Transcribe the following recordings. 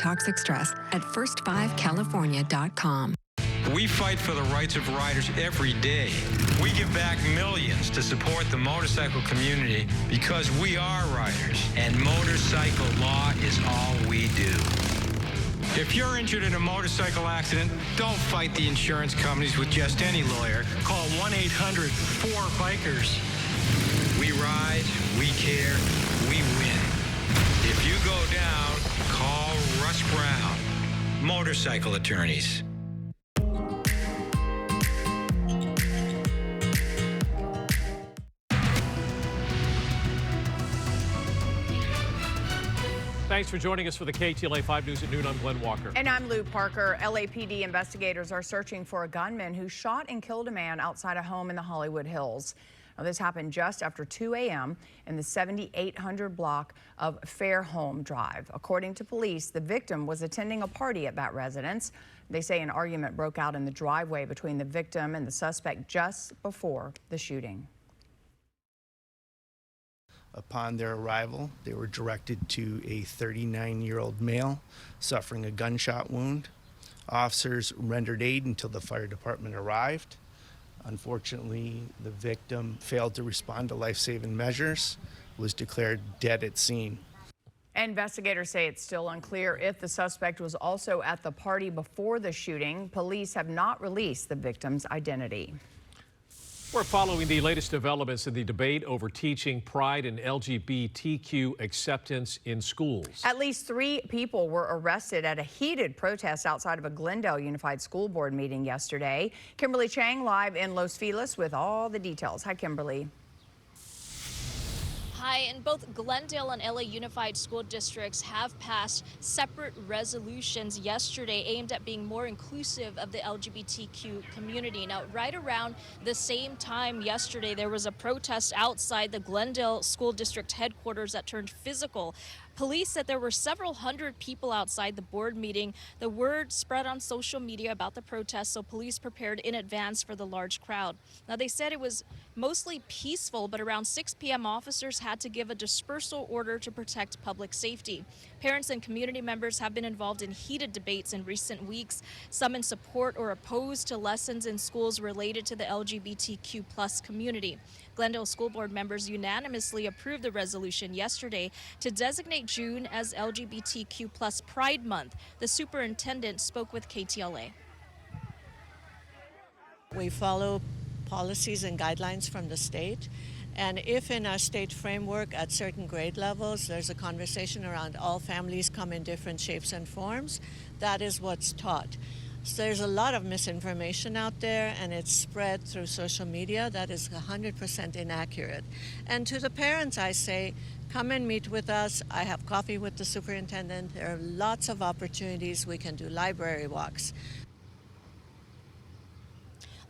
toxic stress at first5california.com. We fight for the rights of riders every day. We give back millions to support the motorcycle community because we are riders, and motorcycle law is all we do. If you're injured in a motorcycle accident, don't fight the insurance companies with just any lawyer. Call 1-800-4BIKERS. We ride, we care, we win. If you go down, call Russ Brown, Motorcycle Attorneys. Thanks for joining us for the KTLA 5 News at noon. I'm Glenn Walker. And I'm Lou Parker. LAPD investigators are searching for a gunman who shot and killed a man outside a home in the Hollywood Hills. Now, this happened just after 2 a.m. in the 7800 block of Fairholme Drive. According to police, the victim was attending a party at that residence. They say an argument broke out in the driveway between the victim and the suspect just before the shooting. Upon their arrival, they were directed to a 39-year-old male suffering a gunshot wound. Officers rendered aid until the fire department arrived. Unfortunately, the victim failed to respond to life-saving measures, was declared dead at scene. Investigators say it's still unclear if the suspect was also at the party before the shooting. Police have not released the victim's identity. We're following the latest developments in the debate over teaching pride and LGBTQ acceptance in schools. At least 3 people were arrested at a heated protest outside of a Glendale Unified School Board meeting yesterday. Kimberly Chang live in Los Feliz with all the details. Hi, Kimberly. Hi, and both Glendale and LA Unified School Districts have passed separate resolutions yesterday aimed at being more inclusive of the LGBTQ community. Now, right around the same time yesterday, there was a protest outside the Glendale School District headquarters that turned physical. Police said there were several hundred people outside the board meeting. The word spread on social media about the protest, so police prepared in advance for the large crowd. Now, they said it was mostly peaceful, but around 6 p.m. officers had to give a dispersal order to protect public safety. Parents and community members have been involved in heated debates in recent weeks, some in support or opposed to lessons in schools related to the LGBTQ plus community. Glendale School Board members unanimously approved the resolution yesterday to designate June as LGBTQ plus Pride Month. The superintendent spoke with KTLA. We follow policies and guidelines from the state. And if in our state framework at certain grade levels, there's a conversation around all families come in different shapes and forms, that is what's taught. So there's a lot of misinformation out there, and it's spread through social media that is 100% inaccurate. And to the parents, I say, come and meet with us. I have coffee with the superintendent. There are lots of opportunities. We can do library walks.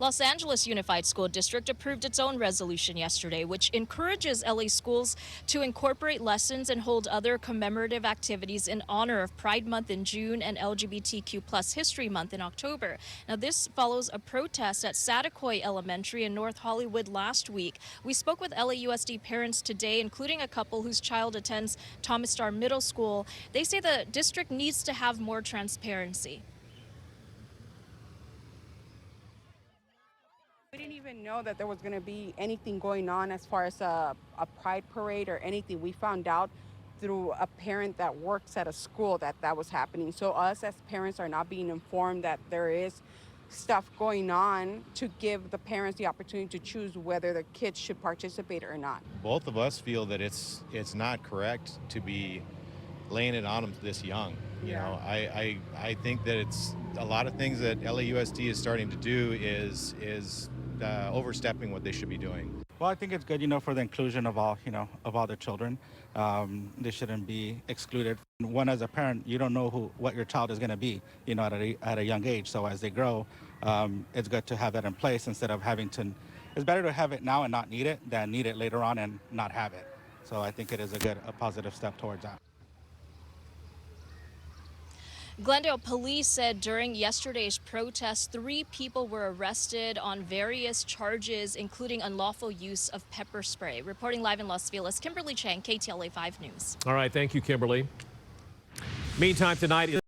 Los Angeles Unified School District approved its own resolution yesterday, which encourages LA schools to incorporate lessons and hold other commemorative activities in honor of Pride Month in June and LGBTQ plus History Month in October. Now, this follows a protest at Satakoy Elementary in North Hollywood last week. We spoke with LAUSD parents today, including a couple whose child attends Thomas Starr Middle School. They say the district needs to have more transparency. We didn't even know that there was going to be anything going on as far as a pride parade or anything. We found out through a parent that works at a school that was happening. So us as parents are not being informed that there is stuff going on to give the parents the opportunity to choose whether their kids should participate or not. Both of us feel that it's not correct to be laying it on them this young. You know, I think that it's a lot of things that LAUSD is starting to do is overstepping what they should be doing. Well, I think it's good, you know, for the inclusion of all, you know, of all the children. They shouldn't be excluded. One, as a parent, you don't know what your child is going to be, you know, at a young age. So as they grow, it's good to have that in place instead of having to. It's better to have it now and not need it than need it later on and not have it. So I think it is a positive step towards that. Glendale police said during yesterday's protest, 3 people were arrested on various charges, including unlawful use of pepper spray. Reporting live in Los Feliz, Kimberly Chang, KTLA 5 News. All right, thank you, Kimberly. Meantime, tonight is